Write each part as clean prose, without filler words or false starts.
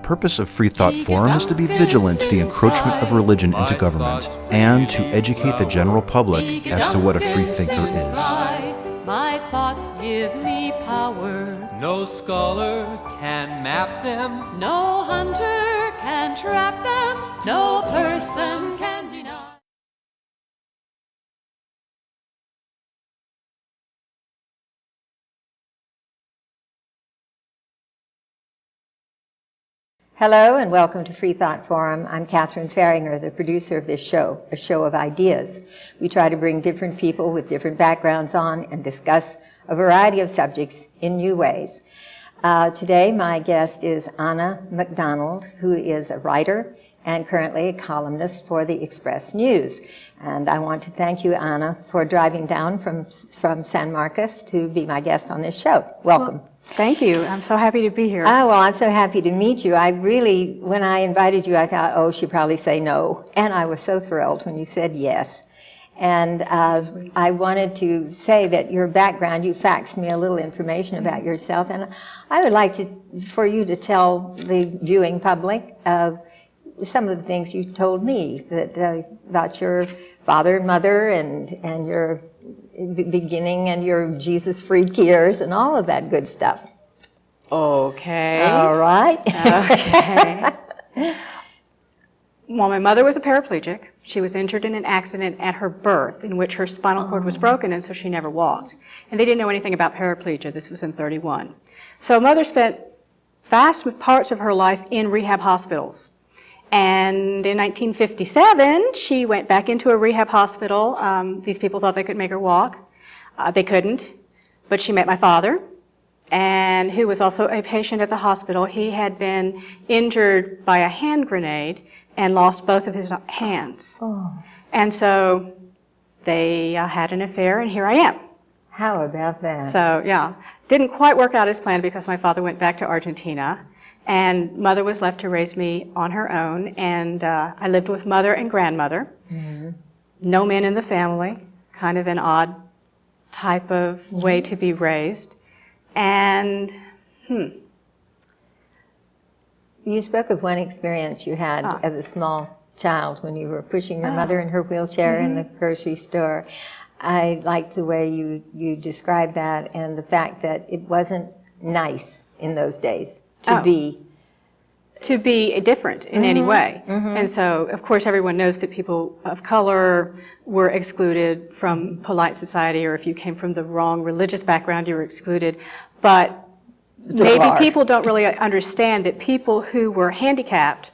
purpose of Freethought Forum is to be vigilant to the encroachment of religion into government and to educate the general public as to what a freethinker is. My thoughts give me power. No scholar can map them. No hunter can trap them. No person can deny. Hello and welcome to Freethought Forum. I'm Catherine Fahringer, the producer of this show, a show of ideas. We try to bring different people with different backgrounds on and discuss a variety of subjects in new ways. Today my guest is Anna McDonald, who is a writer and currently a columnist for the Express News. And I want to thank you, Anna, for driving down from San Marcos to be my guest on this show. Welcome. Well, thank you. I'm so happy to be here. Oh, well, I'm so happy to meet you. I really, when I invited you, I thought, oh, she'd probably say no. And I was so thrilled when you said yes. And I wanted to say that your background, you faxed me a little information about yourself, and I would like for you to tell the viewing public some of the things you told me about your father and mother and your beginning and your Jesus freak years and all of that good stuff. Okay. All right. Okay. Well, my mother was a paraplegic. She was injured in an accident at her birth in which her spinal cord was broken, and so she never walked. And they didn't know anything about paraplegia. This was in '31. So mother spent vast parts of her life in rehab hospitals. And in 1957, she went back into a rehab hospital. These people thought they could make her walk. They couldn't. But she met my father, and who was also a patient at the hospital. He had been injured by a hand grenade and lost both of his hands. Oh. And so they had an affair, and here I am. How about that? So, yeah. Didn't quite work out as planned because my father went back to Argentina. And mother was left to raise me on her own, and I lived with mother and grandmother. Mm-hmm. No men in the family, kind of an odd type of way to be raised. And, You spoke of one experience you had as a small child when you were pushing your mother in her wheelchair in the grocery store. I liked the way you described that and the fact that it wasn't nice in those days to be different in any way. And so, of course, everyone knows that people of color were excluded from polite society, or if you came from the wrong religious background, you were excluded. But maybe people don't really understand that people who were handicapped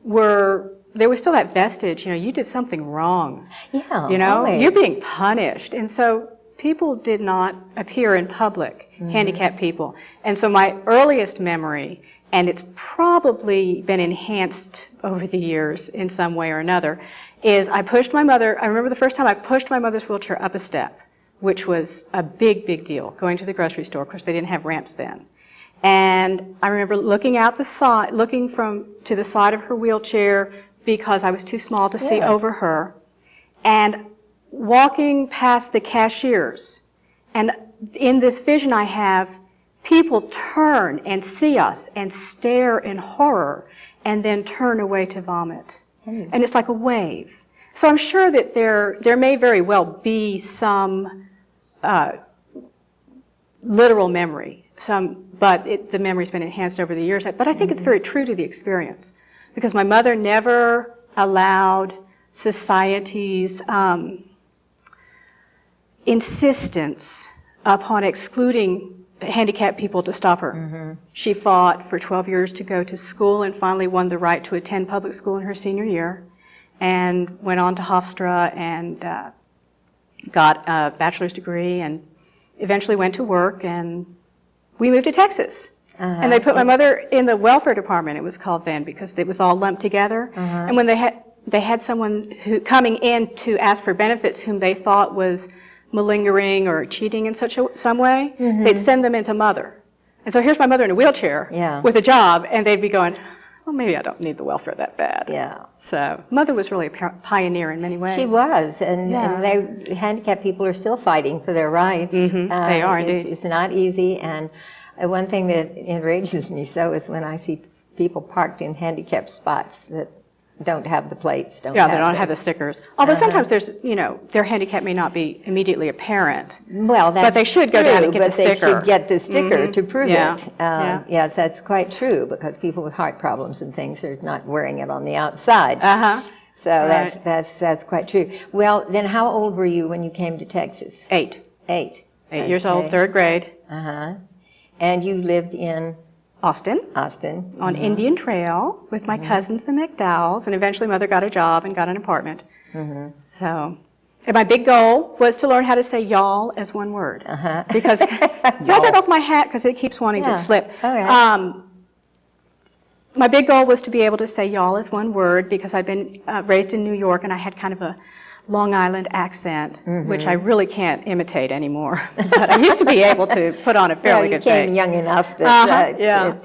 there was still that vestige, you did something wrong. Yeah, always. You're being punished. And so people did not appear in public, handicapped people. And so my earliest memory, and it's probably been enhanced over the years in some way or another, is I remember the first time I pushed my mother's wheelchair up a step, which was a big, big deal, going to the grocery store. Of course, they didn't have ramps then. And I remember looking to the side of her wheelchair because I was too small to see over her, and walking past the cashiers. And in this vision I have, people turn and see us and stare in horror and then turn away to vomit. And it's like a wave. So I'm sure that there may very well be some literal memory, but the memory's been enhanced over the years. But I think it's very true to the experience, because my mother never allowed society's insistence upon excluding handicapped people to stop her. She fought for 12 years to go to school and finally won the right to attend public school in her senior year, and went on to Hofstra and got a bachelor's degree, and eventually went to work, and we moved to Texas. And they put my mother in the welfare department, it was called then, because it was all lumped together. And when they had someone coming in to ask for benefits whom they thought was malingering or cheating in some way, they'd send them into mother. And so here's my mother in a wheelchair with a job, and they'd be going, well, maybe I don't need the welfare that bad. Yeah. So mother was really a pioneer in many ways. She was, and handicapped people are still fighting for their rights. They are indeed. It's not easy, and one thing that enrages me so is when I see people parked in handicapped spots that don't have the plates. They don't have the stickers. Although sometimes there's, their handicap may not be immediately apparent. Well, that's but they should go down and get the sticker. But they should get the sticker to prove Yeah. it. Yeah. Yes, that's quite true, because people with heart problems and things are not wearing it on the outside. So Right. that's quite true. Well, then how old were you when you came to Texas? 8. 8. 8 years old, 3rd grade. And you lived in Austin. On Indian Trail with my cousins, the McDowells, and eventually Mother got a job and got an apartment. So, and my big goal was to learn how to say y'all as one word. Because, can I take off my hat because it keeps wanting to slip? All right. My big goal was to be able to say y'all as one word because I'd been raised in New York and I had kind of a Long Island accent, which I really can't imitate anymore. But I used to be able to put on a fairly good Well, you face. came young enough that Yeah.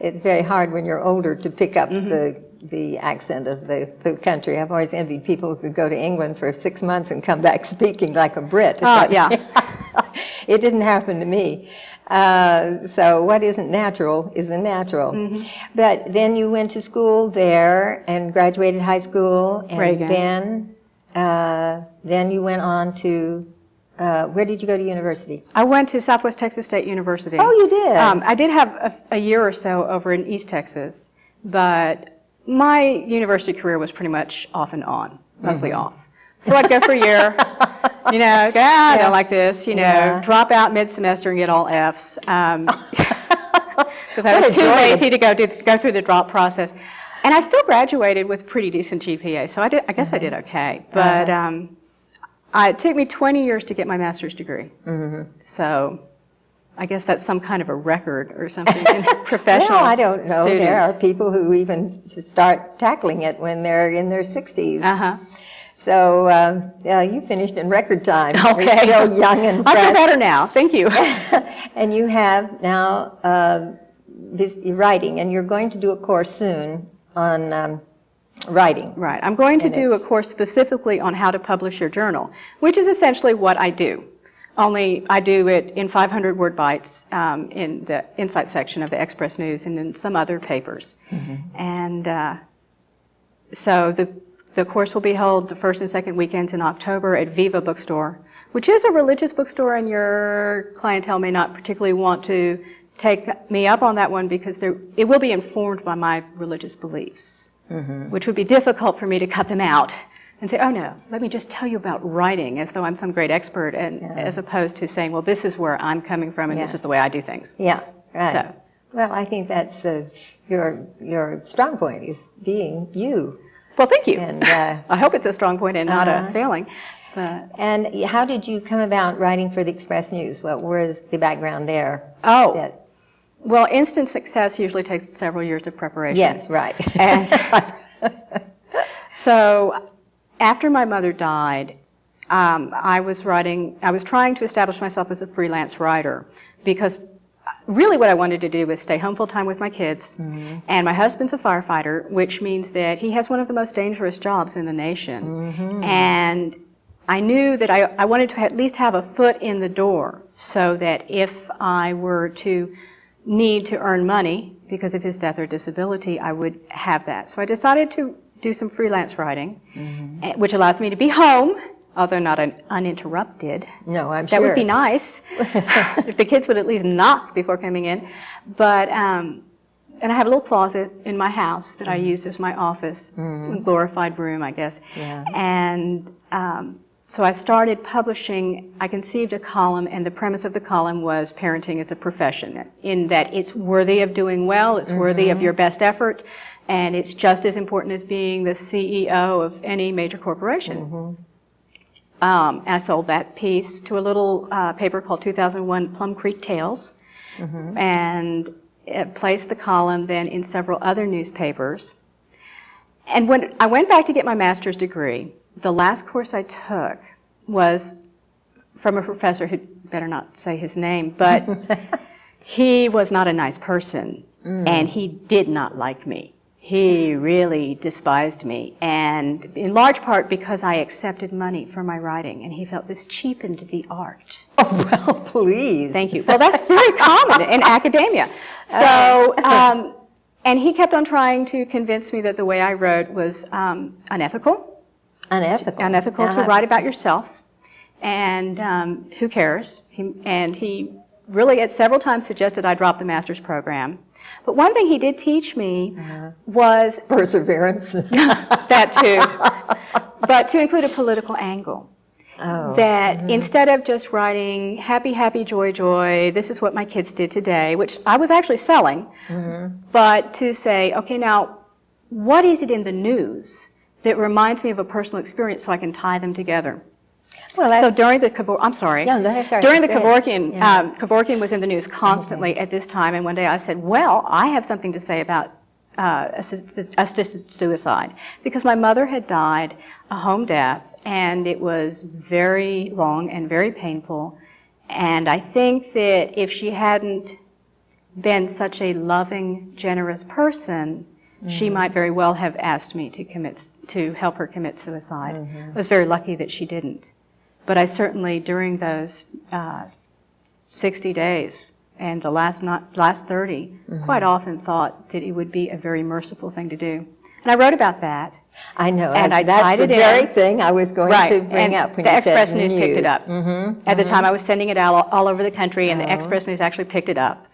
it's very hard when you're older to pick up the accent of the country. I've always envied people who could go to England for 6 months and come back speaking like a Brit. It didn't happen to me. So what isn't natural isn't natural. But then you went to school there and graduated high school, and Reagan. then you went on to, where did you go to university? I went to Southwest Texas State University. Oh, you did? I did have a year or so over in East Texas, but my university career was pretty much off and on, mostly off. So I'd go for a year, go, I don't like this, drop out mid-semester and get all Fs. Because I was too lazy to go through the drop process. And I still graduated with pretty decent GPA, so I guess I did okay. But it took me 20 years to get my master's degree. So I guess that's some kind of a record or something in professional Well, I don't know. students. There are people who even start tackling it when they're in their 60s. So you finished in record time. Okay. You're still young and fresh. I feel better now. Thank you. And you have now writing, and you're going to do a course soon on writing. Right. I'm going to do a course specifically on how to publish your journal, which is essentially what I do. Only I do it in 500-word bites in the Insight section of the Express News and in some other papers. And so the course will be held the first and second weekends in October at Viva Bookstore, which is a religious bookstore, and your clientele may not particularly want to take me up on that one because it will be informed by my religious beliefs, which would be difficult for me to cut them out and say, oh no, let me just tell you about writing as though I'm some great expert, and as opposed to saying, well, this is where I'm coming from and this is the way I do things. Yeah, right. So. Well, I think that's your strong point, is being you. Well, thank you. And I hope it's a strong point and not a failing. But. And how did you come about writing for the Express News? What was the background there? Well, instant success usually takes several years of preparation. Yes, right. And so after my mother died, I was trying to establish myself as a freelance writer, because really what I wanted to do was stay home full time with my kids. And my husband's a firefighter, which means that he has one of the most dangerous jobs in the nation. And I knew that I wanted to at least have a foot in the door, so that if I were to need to earn money because of his death or disability, I would have that. So I decided to do some freelance writing, which allows me to be home, although not uninterrupted. No, I'm sure. That would be nice, if the kids would at least knock before coming in. But, and I have a little closet in my house that I use as my office, a glorified room, I guess. And so I started publishing. I conceived a column, and the premise of the column was parenting as a profession, in that it's worthy of doing well, it's worthy of your best effort, and it's just as important as being the CEO of any major corporation. I sold that piece to a little paper called 2001 Plum Creek Tales, and placed the column then in several other newspapers. And when I went back to get my master's degree, the last course I took was from a professor who better not say his name, but he was not a nice person, and he did not like me. He really despised me, and in large part because I accepted money for my writing, and he felt this cheapened the art. Oh, well, please. Thank you. Well, that's very common in academia. So, And he kept on trying to convince me that the way I wrote was unethical. Unethical to write about yourself. And who cares? He really at several times suggested I drop the master's program. But one thing he did teach me was perseverance. That too. But to include a political angle. That instead of just writing happy, happy, joy, joy, this is what my kids did today, which I was actually selling, but to say, okay, now, what is it in the news that reminds me of a personal experience so I can tie them together? Well, so during the Kevorkian was in the news constantly at this time, and one day I said, well, I have something to say about assisted suicide, because my mother had died a home death, and it was very long and very painful, and I think that if she hadn't been such a loving, generous person, she might very well have asked me to help her commit suicide. I was very lucky that she didn't. But I certainly, during those 60 days and the last 30, quite often thought that it would be a very merciful thing to do. And I wrote about that. I know. And I that's tied the it in. very thing I was going to bring up when the you Express said News picked it up. At the time, I was sending it out all over the country, and the Express News actually picked it up.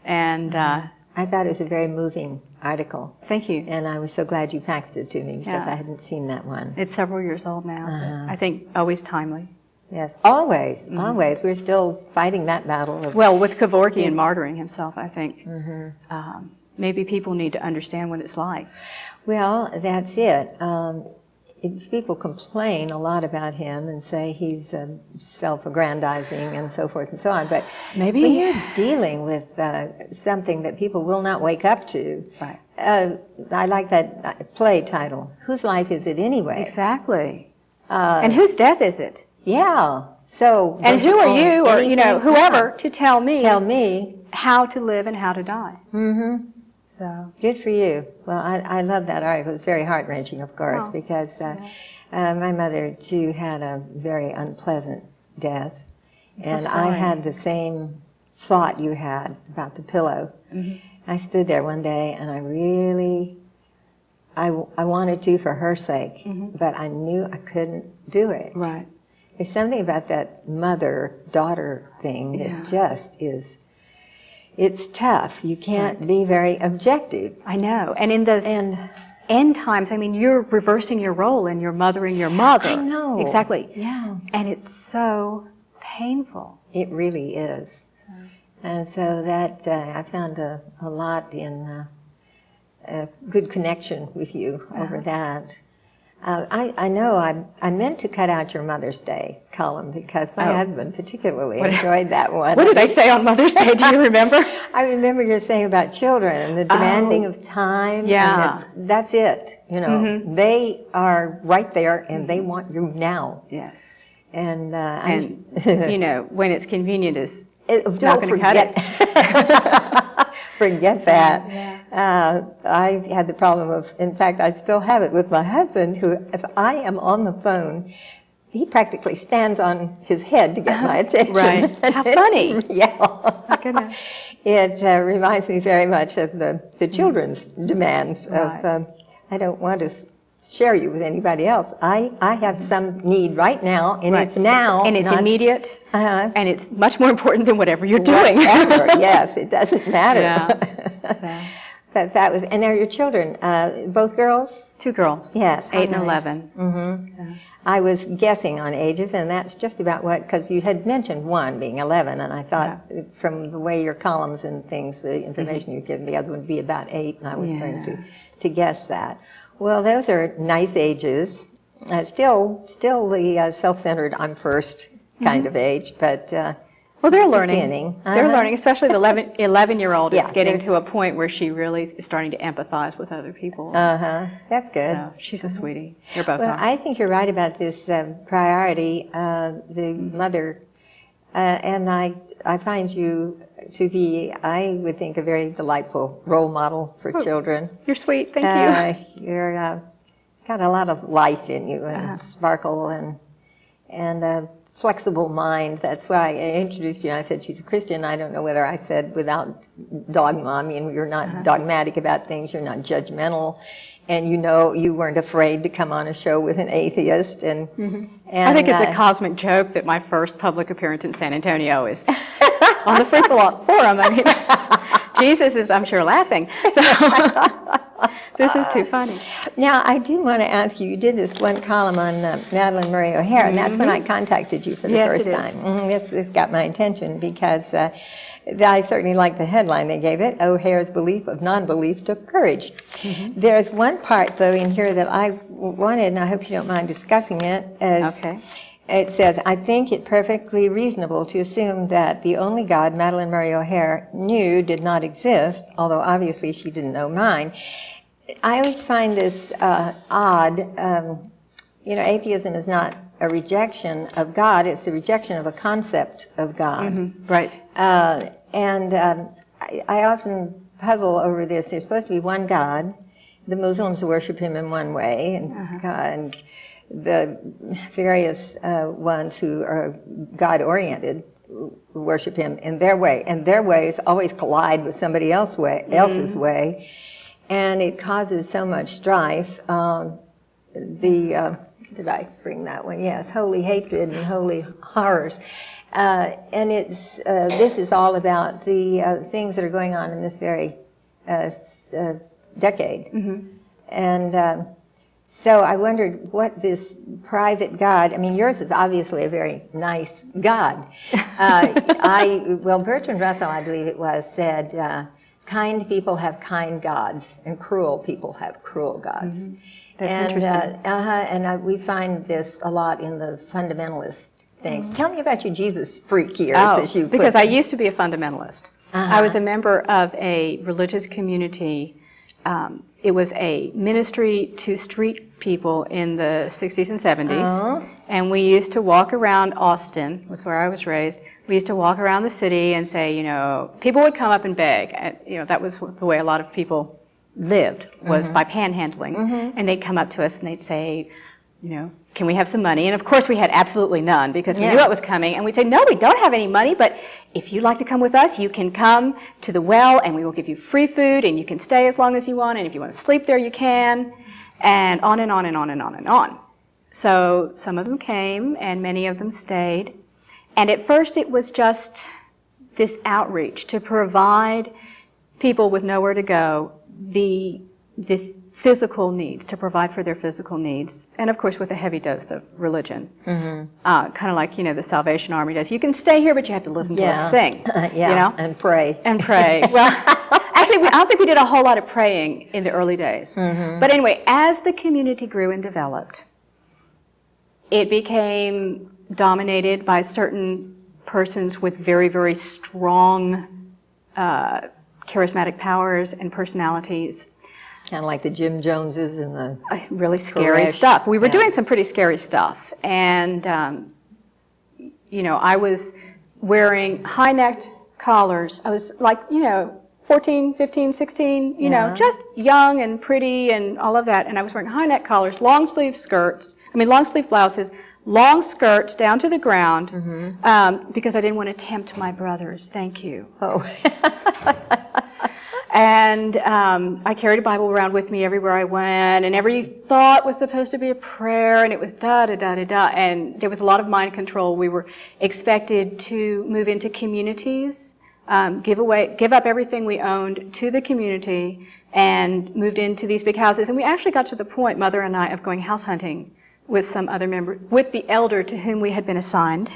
And I thought it was a very moving article. Thank you. And I was so glad you faxed it to me, because I hadn't seen that one. It's several years old now. But I think always timely. Yes, always, always. We're still fighting that battle. Well, with Kevorkian martyring himself, I think maybe people need to understand what it's like. Well, that's it. People complain a lot about him and say he's self-aggrandizing and so forth and so on, but when you're dealing with something that people will not wake up to, I like that play title, Whose Life Is It Anyway? Exactly. And whose death is it? Yeah. So. And who are you, or whoever, to tell me how to live and how to die. So good for you. Well, I love that article. It's very heart-wrenching, of course, because my mother too had a very unpleasant death, and I had the same thought you had about the pillow. I stood there one day, and I wanted to for her sake, but I knew I couldn't do it. Right. There's something about that mother-daughter thing that just is, it's tough. You can't be very objective. I know. And in those end times, I mean, you're reversing your role and you're mothering your mother. I know. Exactly. Yeah. And it's so painful. It really is. And so that, I found a lot in a good connection with you over that. I know I meant to cut out your Mother's Day column, because my husband particularly enjoyed that one. What did I say on Mother's Day? Do you remember? I remember you saying about children and the demanding of time. Yeah. And that's it. They are right there and they want you now. Yes. And when it's convenient is not don't going to cut it. Forget that. I had the problem of, in fact, I still have it with my husband, who, if I am on the phone, he practically stands on his head to get my attention. Right. How funny. Yeah. My goodness. It reminds me very much of the children's demands of, I don't want to share you with anybody else. I have some need right now, and it's now. And it's not immediate, and it's much more important than whatever you're doing. Whatever, yes, it doesn't matter. Yeah. But that was, and they're your children, both girls? 2 girls. Yes. 8 and nice. 11. Mm-hmm. I was guessing on ages, and that's just about what, because you had mentioned one being 11, and I thought from the way your columns and things, the information you give, the other one would be about 8, and I was going to guess that. Well, those are nice ages. Still the self-centered, I'm first kind of age, but well, they're learning. beginning. They're learning, especially the 11-year-old is getting there's- to a point where she really is starting to empathize with other people. That's good. So she's a sweetie. They're both Well, are. I think you're right about this priority, the mother, and I find you to be, I would think, a very delightful role model for children. You're sweet. Thank you. You're got a lot of life in you and sparkle, and flexible mind. That's why I introduced you. I said she's a Christian. I don't know whether I said without dogma. I mean, you're not dogmatic about things. You're not judgmental. And you weren't afraid to come on a show with an atheist. And I think it's a cosmic joke that my first public appearance in San Antonio is on the Freethought Forum. I mean, Jesus is, I'm sure, laughing. So this is too funny. Now, I do want to ask you, you did this one column on Madalyn Murray O'Hair, and that's when I contacted you for the first time. This got my attention because I certainly like the headline they gave it, O'Hare's Belief of Non-Belief Took Courage. There's one part, though, in here that I wanted, and I hope you don't mind discussing it, as it says, I think it perfectly reasonable to assume that the only God Madalyn Murray O'Hair knew did not exist, although obviously she didn't know mine. I always find this odd. Atheism is not a rejection of God, it's the rejection of a concept of God. Right. And I often puzzle over this. There's supposed to be one God. The Muslims worship him in one way, and the various ones who are God-oriented worship him in their way, and their ways always collide with somebody else's way, and it causes so much strife. Did I bring that one? Yes, holy hatred and holy horrors. And this is all about the things that are going on in this very decade. And so I wondered what this private God, I mean, yours is obviously a very nice God. Bertrand Russell, I believe it was, said, kind people have kind gods, and cruel people have cruel gods. That's interesting. And we find this a lot in the fundamentalist things. Tell me about your Jesus freak years, as you put because I used to be a fundamentalist. I was a member of a religious community. It was a ministry to street people in the 60s and 70s. And we used to walk around Austin, was where I was raised. We used to walk around the city and say, people would come up and beg. And, that was the way a lot of people lived, was by panhandling. And they'd come up to us and they'd say, can we have some money? And of course we had absolutely none because we knew it was coming. And we'd say, no, we don't have any money, but if you'd like to come with us, you can come to the well and we will give you free food and you can stay as long as you want. And if you want to sleep there, you can. And on and on and on and on and on. So some of them came and many of them stayed. And at first it was just this outreach to provide people with nowhere to go the physical needs, to provide for their physical needs, and of course with a heavy dose of religion. Kind of like, the Salvation Army does. You can stay here, but you have to listen to us sing. And pray. And pray. Well, actually, I don't think we did a whole lot of praying in the early days. But anyway, as the community grew and developed, it became dominated by certain persons with very, very strong charismatic powers and personalities. Kind of like the Jim Joneses and the really scary stuff. We were doing some pretty scary stuff. And, I was wearing high-necked collars. I was like, 14, 15, 16, just young and pretty and all of that. And I was wearing high-neck collars, long-sleeve blouses, long skirts down to the ground, because I didn't want to tempt my brothers. Thank you. And I carried a Bible around with me everywhere I went, and every thought was supposed to be a prayer, and it was da-da-da-da-da, and there was a lot of mind control. We were expected to move into communities, give up everything we owned to the community, and moved into these big houses. And we actually got to the point, Mother and I, of going house hunting with some other member, with the elder to whom we had been assigned.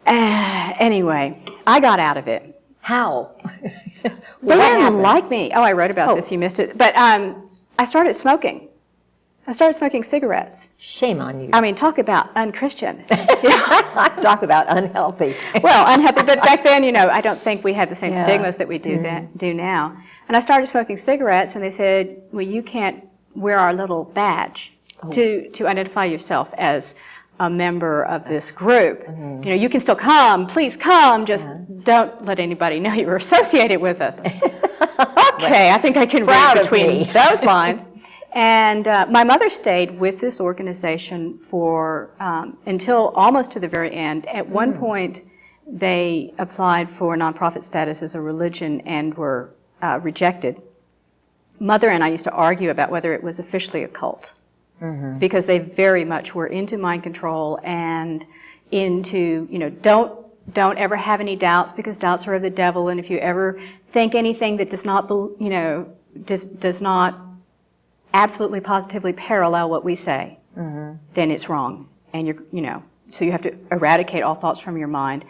Anyway, I got out of it. How? They didn't like me. Oh, I wrote about this. You missed it. But I started smoking. I started smoking cigarettes. Shame on you. I mean, talk about unchristian. Talk about unhealthy. Well, unhealthy. But back then, I don't think we had the same stigmas that we do now. And I started smoking cigarettes, and they said, well, you can't wear our little badge to identify yourself as a member of this group. You can still come, please come, just don't let anybody know you're associated with us. Okay, I think I can read between those lines. And my mother stayed with this organization for until almost to the very end. At one point, they applied for nonprofit status as a religion and were rejected. Mother and I used to argue about whether it was officially a cult, because they very much were into mind control and into, don't ever have any doubts, because doubts are of the devil, and if you ever think anything that does not, does not absolutely positively parallel what we say, then it's wrong, and so you have to eradicate all thoughts from your mind.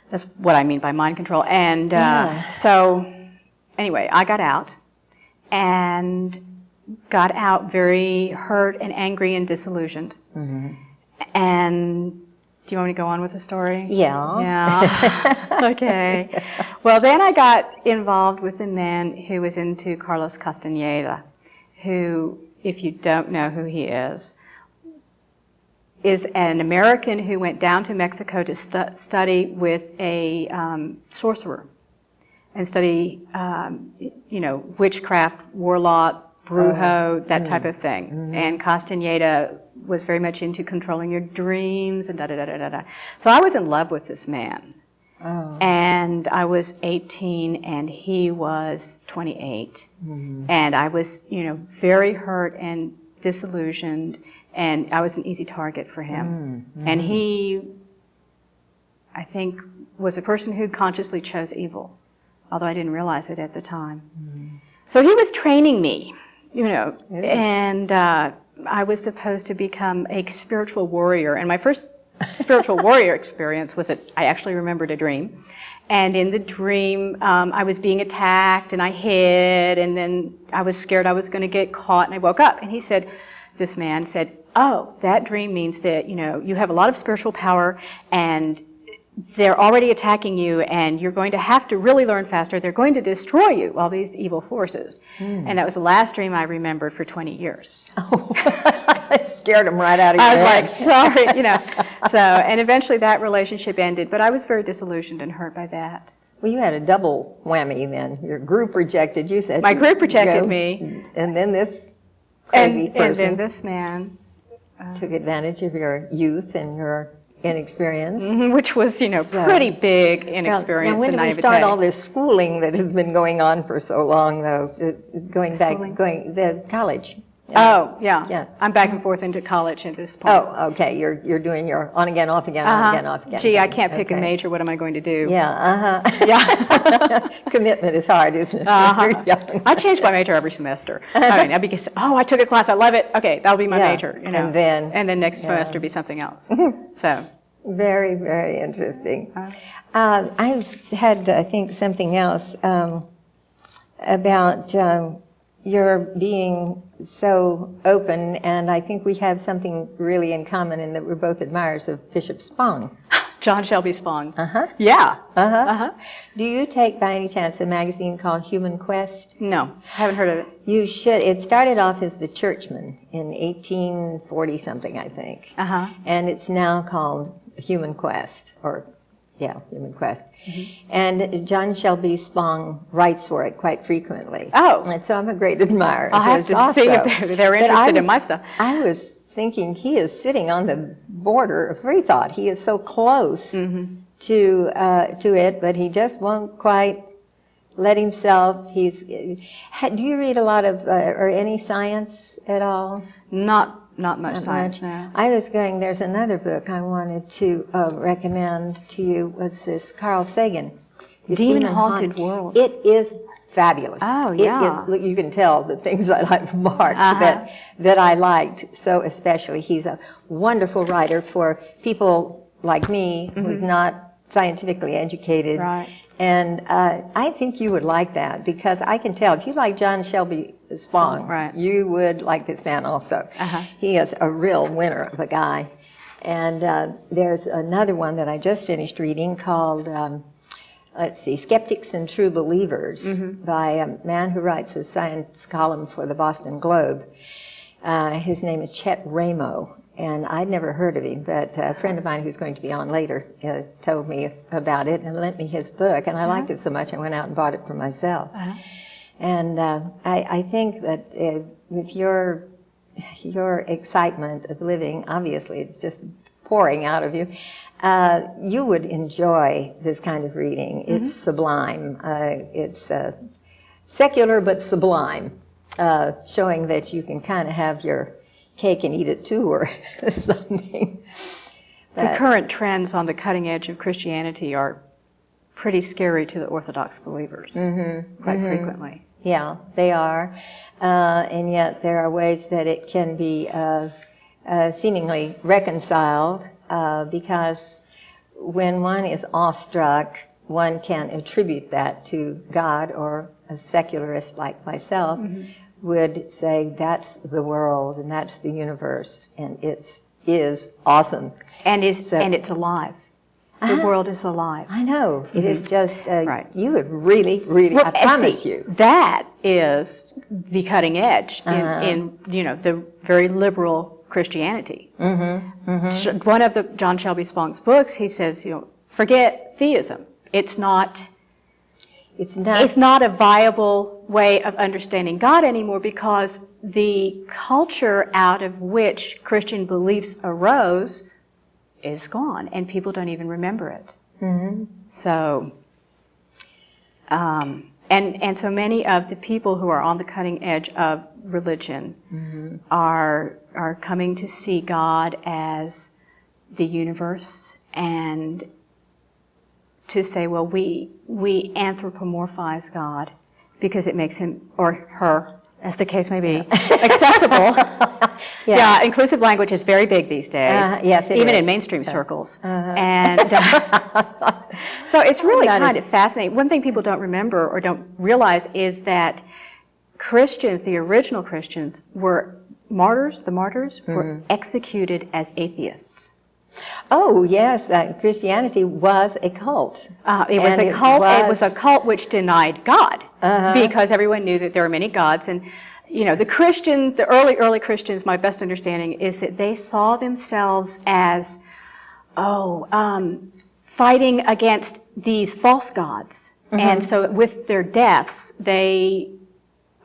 That's what I mean by mind control. And so, anyway, I got out, and got out very hurt and angry and disillusioned. And do you want me to go on with the story? Yeah. Yeah. Okay. Well, then I got involved with a man who was into Carlos Castaneda, who, if you don't know who he is an American who went down to Mexico to study with a sorcerer and study, witchcraft, warlock, brujo, that type of thing. And Castaneda was very much into controlling your dreams and da-da-da-da-da. So I was in love with this man. And I was 18 and he was 28. And I was, very hurt and disillusioned, and I was an easy target for him. And he, I think, was a person who consciously chose evil, although I didn't realize it at the time. So he was training me, and I was supposed to become a spiritual warrior. And my first spiritual warrior experience was that I actually remembered a dream. And in the dream, I was being attacked, and I hid, and then I was scared I was going to get caught, and I woke up. And this man said, oh, that dream means that, you have a lot of spiritual power, and they're already attacking you, and you're going to have to really learn faster. They're going to destroy you, all these evil forces. And that was the last dream I remembered for 20 years. Oh, I scared him right out of your head. I was like, sorry, So, and eventually that relationship ended, but I was very disillusioned and hurt by that. Well, you had a double whammy then. Your group rejected you, said my group rejected me. And then this crazy person. And then this man took advantage of your youth and your inexperience. Which was, pretty big inexperience. Now, when did we start all this schooling that has been going on for so long, though? The college. Oh, yeah. I'm back and forth into college at this point. Oh, okay. You're doing your on again, off again, on again, off again. Gee, I can't pick a major. What am I going to do? Yeah, Yeah. Commitment is hard, isn't it? You're young. I change my major every semester. Because I took a class, I love it. Okay, that'll be my major. And then next semester be something else. So. Very, very interesting. I had, I think, something else about your being so open, and I think we have something really in common in that we're both admirers of Bishop Spong. John Shelby Spong. Yeah. Do you take, by any chance, a magazine called Human Quest? No, haven't heard of it. You should. It started off as The Churchman in 1840-something, I think. And it's now called Human Quest, Human Quest. And John Shelby Spong writes for it quite frequently. Oh. And so I'm a great admirer. I'll have to see if they're interested in my stuff. I was thinking he is sitting on the border of Freethought. He is so close to it, but he just won't quite let himself. Do you read a lot of, or any science at all? Not much science, no. I was there's another book I wanted to recommend to you, was this Carl Sagan. Demon Haunted World. It is fabulous. Oh, yeah. It is, you can tell the things that I've marked that I liked so especially. He's a wonderful writer for people like me who's not scientifically educated. Right. And I think you would like that, because I can tell if you like John Shelby Spong, you would like this man also. He is a real winner of a guy. And there's another one that I just finished reading called, Skeptics and True Believers, by a man who writes a science column for the Boston Globe. His name is Chet Ramo. And I'd never heard of him, but a friend of mine who's going to be on later told me about it and lent me his book, and I liked it so much I went out and bought it for myself. And I think that with your excitement of living, obviously it's just pouring out of you, you would enjoy this kind of reading. It's sublime. It's secular but sublime, showing that you can kind of have your cake and eat it too, or something. The current trends on the cutting edge of Christianity are pretty scary to the Orthodox believers, quite frequently. Yeah, they are. And yet there are ways that it can be seemingly reconciled, because when one is awestruck, one can attribute that to God, or a secularist like myself would say that's the world and that's the universe, and it is awesome. And it's alive. The world is alive. I know. It is just, Right. you would really, really, I promise you. That is the cutting edge in the very liberal Christianity. One of the John Shelby Sponk's books, he says, forget theism. It's not a viable way of understanding God anymore, because the culture out of which Christian beliefs arose is gone, and people don't even remember it. So, and so many of the people who are on the cutting edge of religion are coming to see God as the universe, and to say, well, we anthropomorphize God because it makes him, or her, as the case may be, accessible. Yeah, inclusive language is very big these days, yes, it even is. in mainstream circles. And so it's really kind of fascinating. One thing people don't remember or don't realize is that Christians, the original Christians, were martyrs. The martyrs were executed as atheists. Oh, yes, Christianity was a cult. It was a cult. It was a cult which denied God, because everyone knew that there were many gods. And the early Christians, my best understanding is that they saw themselves as fighting against these false gods, and so with their deaths they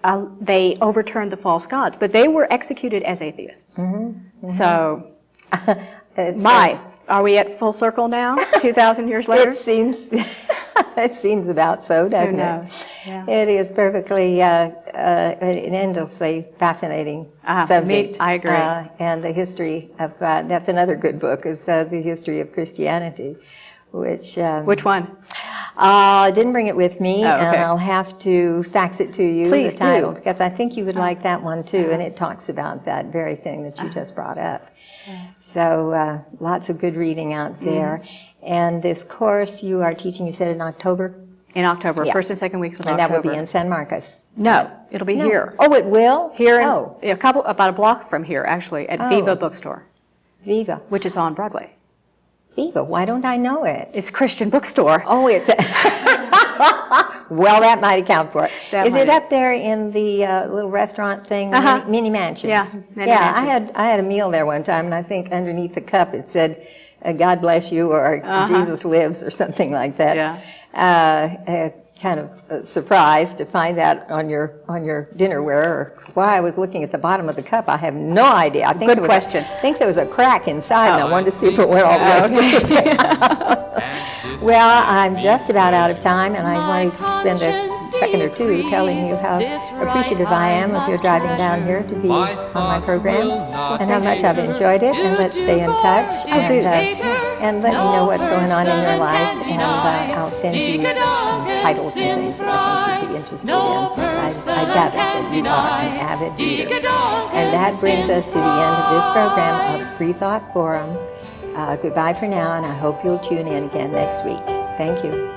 overturned the false gods, but they were executed as atheists. So. Are we at full circle now, 2,000 years later? It seems about so, doesn't Who it? knows? Yeah. It is perfectly an endlessly fascinating subject. I agree. And the history of that's another good book, is the history of Christianity, which one? I didn't bring it with me, Oh, okay. and I'll have to fax it to you, Please the title, do. because I think you would like that one too, and it talks about that very thing that you just brought up. So lots of good reading out there. And this course you are teaching, you said in October? In October, Yeah. first and second weeks of And October. that will be in San Marcos? No, it'll be here. Oh, it will? Here, Oh, about a block from here, actually, at Viva Bookstore, Viva. which is on Broadway. Viva, why don't I know it? It's a Christian bookstore. Oh, it's... Well, that might account for it. Is it up there in the little restaurant thing, mini mansions? Yeah, mini mansions. I had a meal there one time, and I think underneath the cup it said, God bless you, or Jesus lives, or something like that. Yeah. Kind of surprised to find that on your dinnerware, or why I was looking at the bottom of the cup. I have no idea. I think Good question. I think there was a crack inside, and I wanted to see if it went all the way. Well, I'm just about out of time, and I want to spend a second or two telling you how appreciative I am of your driving down here to be on my program, and how much I've enjoyed it. And let's stay in touch. I'll do that. And let me know what's going on in your life, and I'll send you some titles and things that I think you'd be interested in. I gather that you are an avid reader. And that brings us to the end of this program of Freethought Forum. Goodbye for now, and I hope you'll tune in again next week. Thank you.